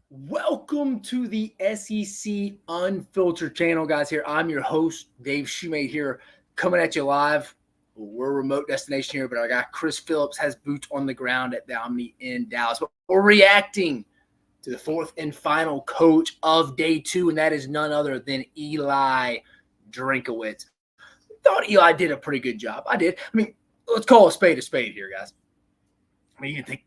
Welcome to the SEC Unfiltered channel, guys. Here, I'm your host, Dave Shumate, here coming at you live. We're a remote destination here, but our guy Chris Phillips has boots on the ground at the Omni in Dallas. But we're reacting to the fourth and final coach of day two, and that is none other than Eli Drinkwitz. Thought Eli did a pretty good job. I did. I mean, let's call a spade here, guys. I mean, you can think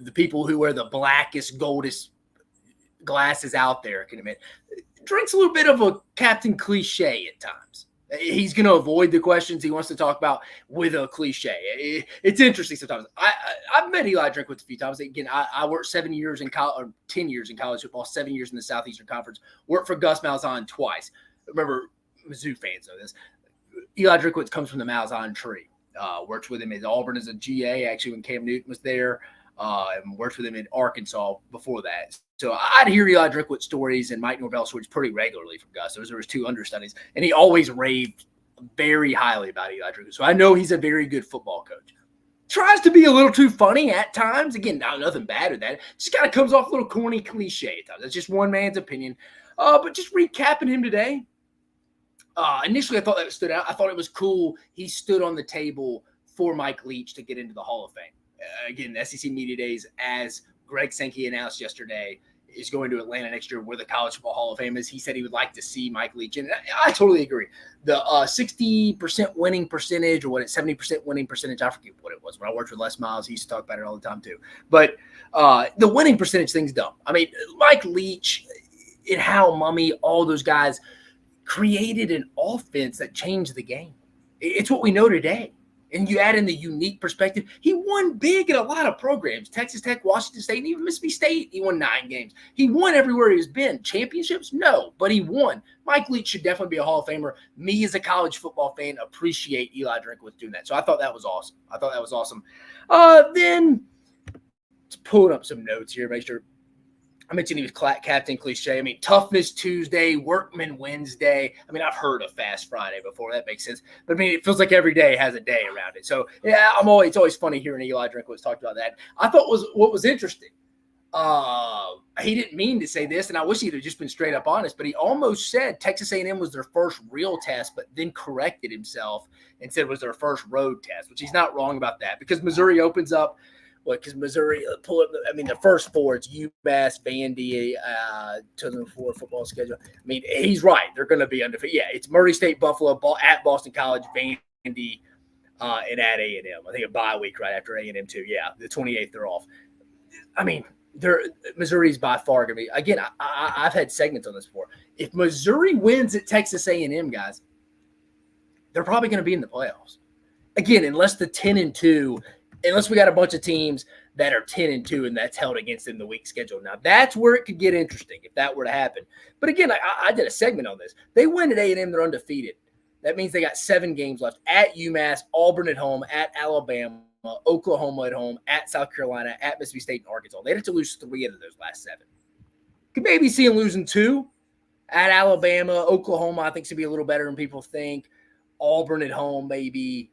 the people who wear the blackest, goldest glasses out there can admit Drink's a little bit of a captain cliche at times. He's going to avoid the questions he wants to talk about with a cliche. It's interesting sometimes. I've met Eli Drinkwitz a few times. Again, I worked 7 years in college, or 10 years in college football, 7 years in the Southeastern Conference. Worked for Gus Malzahn twice. Remember, Mizzou fans know this. Eli Drinkwitz comes from the Malzahn tree. Worked with him at Auburn as a GA, actually, when Cam Newton was there. And worked with him in Arkansas before that. So I'd hear Eli Drinkwitz stories and Mike Norvell stories pretty regularly from Gus. There was two understudies, and he always raved very highly about Eli Drinkwitz. So I know he's a very good football coach. Tries to be a little too funny at times. Again, nothing bad with that. Just kind of comes off a little corny cliche at times. That's just one man's opinion. But just recapping him today, initially I thought that stood out. I thought it was cool. He stood on the table for Mike Leach to get into the Hall of Fame. Again, the SEC Media Days, as Greg Sankey announced yesterday, is going to Atlanta next year where the College Football Hall of Fame is. He said he would like to see Mike Leach. And I totally agree. The 60% winning percentage, or 70% winning percentage, I forget what it was. When I worked with Les Miles, he used to talk about it all the time too. But the winning percentage thing's dumb. I mean, Mike Leach and Hal Mummy, all those guys created an offense that changed the game. It's what we know today. And you add in the unique perspective. He won big in a lot of programs. Texas Tech, Washington State, and even Mississippi State. He won 9 games. He won everywhere he's been. Championships? No, but he won. Mike Leach should definitely be a Hall of Famer. Me, as a college football fan, appreciate Eli Drinkwitz doing that. So I thought that was awesome. Then, let's pull up some notes here. Make sure. I mentioned he was captain cliche. I mean, toughness Tuesday, workman Wednesday. I mean, I've heard of Fast Friday before. That makes sense. But, I mean, it feels like every day has a day around it. So, yeah, it's always funny hearing Eli Drinkwitz talk about that. I thought what was interesting, he didn't mean to say this, and I wish he'd have just been straight up honest, but he almost said Texas A&M was their first real test, but then corrected himself and said it was their first road test, which he's not wrong about that, because Missouri opens up. Because Missouri, the first 4, it's UMass, Vandy, 2004 football schedule. I mean, he's right. They're going to be undefeated. Yeah, it's Murray State, Buffalo, at Boston College, Vandy, and at A&M. I think a bye week right after A&M too. Yeah, the 28th they're off. I mean, Missouri's by far going to be. Again, I've had segments on this before. If Missouri wins at Texas A&M, guys, they're probably going to be in the playoffs. Again, unless we got a bunch of teams that are 10-2 and that's held against them the week schedule. Now, that's where it could get interesting if that were to happen. But again, I did a segment on this. They win at A&M, they're undefeated. That means they got 7 games left at UMass, Auburn at home, at Alabama, Oklahoma at home, at South Carolina, at Mississippi State, and Arkansas. They'd have to lose 3 out of those last 7. Could maybe see them losing 2 at Alabama. Oklahoma, I think, should be a little better than people think. Auburn at home, maybe.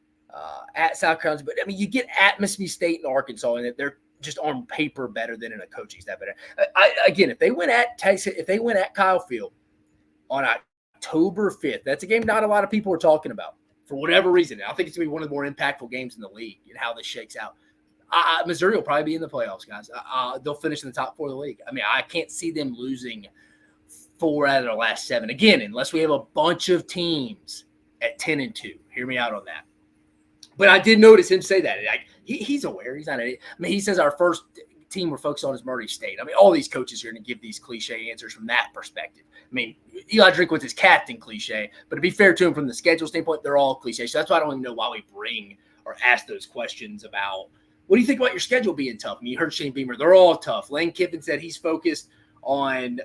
At South Carolina, but I mean, you get at Mississippi State and Arkansas, and they're just on paper better than in a coaching staff. But again, if they win at Texas, if they win at Kyle Field on October 5th, that's a game not a lot of people are talking about for whatever reason. I think it's gonna be one of the more impactful games in the league and how this shakes out. Missouri will probably be in the playoffs, guys. They'll finish in the top 4 of the league. I mean, I can't see them losing 4 out of their last 7 again, unless we have a bunch of teams at 10-2. Hear me out on that. But I did notice him say that. Like, he's aware. He's not. I mean, he says our first team we're focused on is Murray State. I mean, all these coaches are going to give these cliche answers from that perspective. I mean, Eli Drinkwitz is captain cliche, but to be fair to him from the schedule standpoint, they're all cliche. So that's why I don't even know why we bring or ask those questions about what do you think about your schedule being tough? I mean, you heard Shane Beamer. They're all tough. Lane Kiffin said he's focused on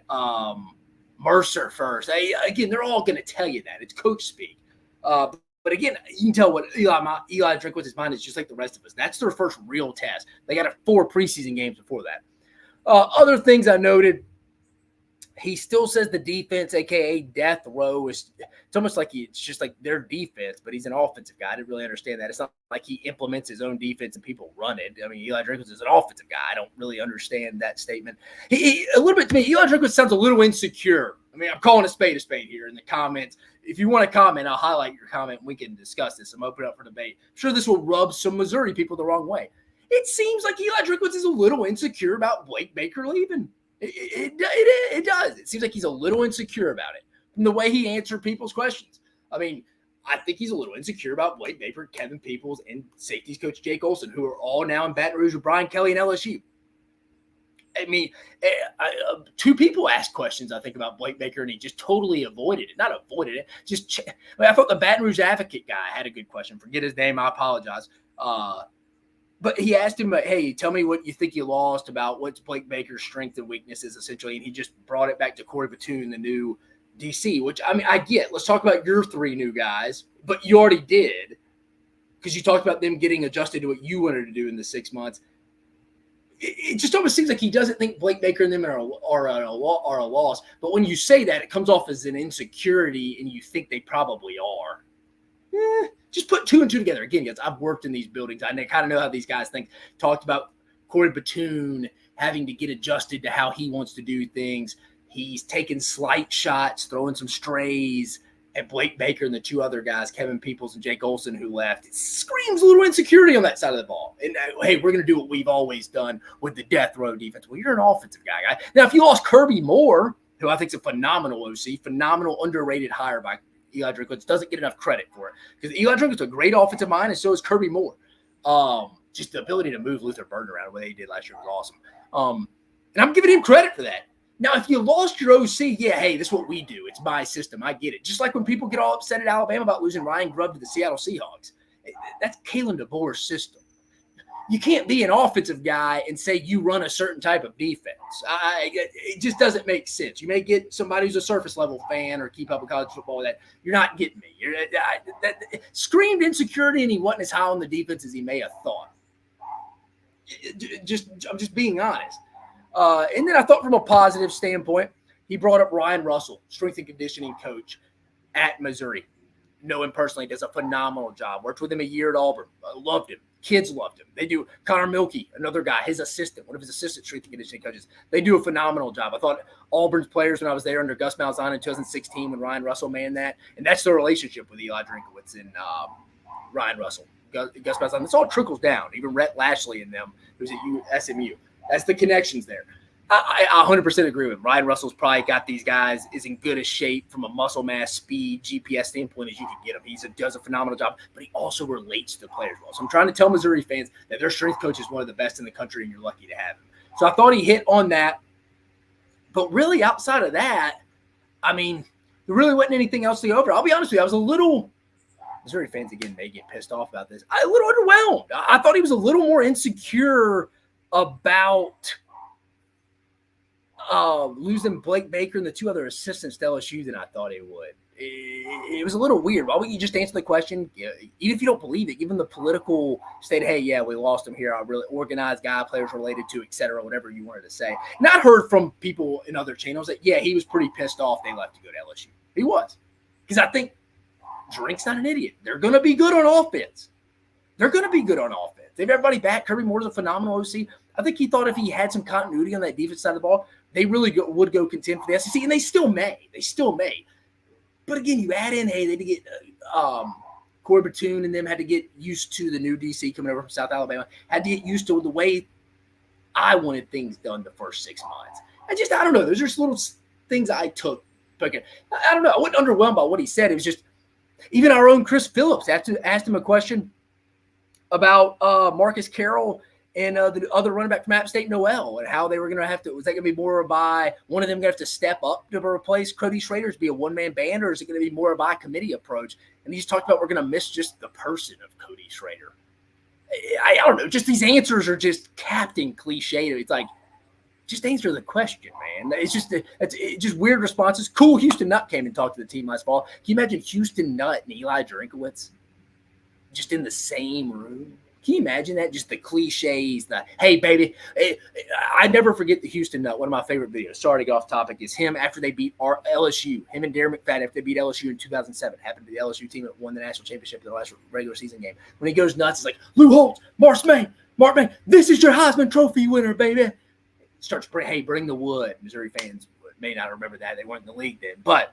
Mercer first. Again, they're all going to tell you that. It's coach speak. But again, you can tell what Eli Drinkwitz's mind is just like the rest of us. That's their first real test. They got 4 preseason games before that. Other things I noted, he still says the defense, aka death row, it's almost like it's just like their defense, but he's an offensive guy. I didn't really understand that. It's not like he implements his own defense and people run it. I mean, Eli Drinkwitz is an offensive guy. I don't really understand that statement. A little bit to me, Eli Drinkwitz sounds a little insecure. I mean, I'm calling a spade here in the comments. If you want to comment, I'll highlight your comment and we can discuss this. I'm open up for debate. I'm sure this will rub some Missouri people the wrong way. It seems like Eli Drinkwitz is a little insecure about Blake Baker leaving. It does. It seems like he's a little insecure about it from the way he answered people's questions. I mean, I think he's a little insecure about Blake Baker, Kevin Peoples, and safeties coach Jake Olson, who are all now in Baton Rouge with Brian Kelly and LSU. I mean, two people asked questions, I think, about Blake Baker, and he just totally avoided it. Not avoided it. I thought the Baton Rouge Advocate guy had a good question. Forget his name. I apologize. But he asked him, hey, tell me what you think you lost about what's Blake Baker's strengths and weaknesses, essentially. And he just brought it back to Corey Batoon, the new DC, which, I mean, I get. Let's talk about your three new guys. But you already did because you talked about them getting adjusted to what you wanted to do in the 6 months. It just almost seems like he doesn't think Blake Baker and them are a loss. But when you say that, it comes off as an insecurity, and you think they probably are. Just put two and two together. Again, guys, I've worked in these buildings. I kind of know how these guys think. Talked about Corey Batoon having to get adjusted to how he wants to do things. He's taking slight shots, throwing some strays at Blake Baker and the two other guys, Kevin Peoples and Jake Olson, who left. It screams a little insecurity on that side of the ball. And, hey, we're going to do what we've always done with the death row defense. Well, you're an offensive guy. Now, if you lost Kirby Moore, who I think is a phenomenal OC, phenomenal underrated hire by Eli Drinkwitz, doesn't get enough credit for it because Eli Drinkwitz is a great offensive mind, and so is Kirby Moore. Just the ability to move Luther Burden around the way he did last year was awesome. And I'm giving him credit for that. Now, if you lost your OC, yeah, hey, this is what we do. It's my system. I get it. Just like when people get all upset at Alabama about losing Ryan Grubb to the Seattle Seahawks. That's Kalen DeBoer's system. You can't be an offensive guy and say you run a certain type of defense. It just doesn't make sense. You may get somebody who's a surface level fan or keep up with college football that you're not getting me. That screamed insecurity, and he wasn't as high on the defense as he may have thought. I'm just being honest. And then I thought from a positive standpoint, he brought up Ryan Russell, strength and conditioning coach at Missouri. Know him personally, does a phenomenal job. Worked with him a year at Auburn. Loved him. Kids loved him. They do. Connor Milkey, another guy, his assistant, one of his assistant strength and conditioning coaches. They do a phenomenal job. I thought Auburn's players when I was there under Gus Malzahn in 2016 when Ryan Russell manned that. And that's the relationship with Eli Drinkwitz and Ryan Russell. Gus Malzahn. This all trickles down. Even Rhett Lashley and them, who's at SMU. That's the connections there. I 100% agree with him. Ryan Russell's probably got these guys is in good a shape from a muscle mass, speed, GPS standpoint as you can get him. He does a phenomenal job, but he also relates to the players well. So I'm trying to tell Missouri fans that their strength coach is one of the best in the country, and you're lucky to have him. So I thought he hit on that. But really, outside of that, I mean, there really wasn't anything else to go over. I'll be honest with you, I was a little – Missouri fans, again, may get pissed off about this. A little underwhelmed. I thought he was a little more insecure about – losing Blake Baker and the two other assistants to LSU than I thought he would. It was a little weird. Why wouldn't you just answer the question? Even if you don't believe it, given the political state, hey, yeah, we lost him here. A really organized guy, players related to, et cetera, whatever you wanted to say. And I heard from people in other channels that, yeah, he was pretty pissed off they left to go to LSU. He was. Because I think Drink's not an idiot. They're going to be good on offense. They have everybody back. Kirby Moore's a phenomenal OC. I think he thought if he had some continuity on that defense side of the ball, they really would go contend for the SEC, and they still may. But again, you add in, hey, they had to get Corey Batoon and them had to get used to the new DC coming over from South Alabama, had to get used to the way I wanted things done the first 6 months. I don't know. Those are just little things I took. But I don't know. I wasn't underwhelmed by what he said. It was just even our own Chris Phillips asked him a question about Marcus Carroll and the other running back from App State, Noel, and how they were going to have to – was that going to be more by one of them going to have to step up to replace Cody Schrader to be a one-man band, or is it going to be more of a committee approach? And he just talked about we're going to miss just the person of Cody Schrader. I don't know. Just these answers are just captain cliche. It's like, just answer the question, man. It's just weird responses. Cool, Houston Nutt came and talked to the team last fall. Can you imagine Houston Nutt and Eli Drinkwitz just in the same room? Can you imagine that? Just the cliches, the hey, baby. I never forget the Houston Nut. One of my favorite videos. Sorry to go off topic. Is him after they beat LSU. Him and Darren McFadden after they beat LSU in 2007. Happened to be the LSU team that won the national championship in the last regular season game. When he goes nuts, it's like, Lou Holtz, Mark May, this is your Heisman Trophy winner, baby. Starts, hey, bring the wood. Missouri fans may not remember that. They weren't in the league then. But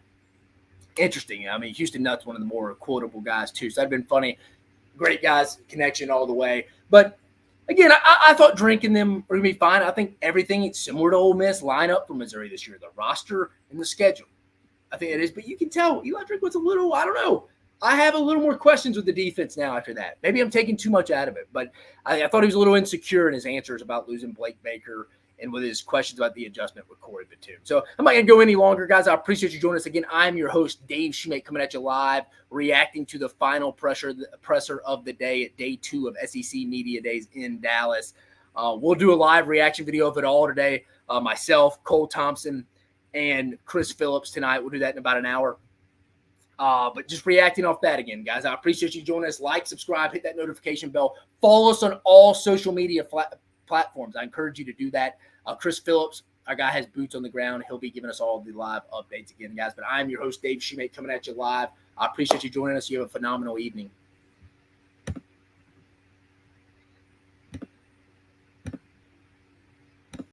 interesting. I mean, Houston Nutt's one of the more quotable guys, too. So that'd been funny. Great guys, connection all the way. But again, I thought drinking them were going to be fine. I think everything is similar to Ole Miss lineup for Missouri this year, the roster and the schedule. I think it is. But you can tell Eli Drinkwitz a little, I don't know. I have a little more questions with the defense now after that. Maybe I'm taking too much out of it. But I thought he was a little insecure in his answers about losing Blake Baker and with his questions about the adjustment with Corey Batum. So I'm not going to go any longer, guys. I appreciate you joining us again. I'm your host, Dave Shumate, coming at you live, reacting to the final presser of the day at day 2 of SEC Media Days in Dallas. We'll do a live reaction video of it all today. Myself, Cole Thompson, and Chris Phillips tonight. We'll do that in about an hour. But just reacting off that again, guys. I appreciate you joining us. Like, subscribe, hit that notification bell. Follow us on all social media platforms. I encourage you to do that. Chris Phillips, our guy, has boots on the ground. He'll be giving us all the live updates again, guys. But I'm your host, Dave Shumate, coming at you live. I appreciate you joining us. You have a phenomenal evening.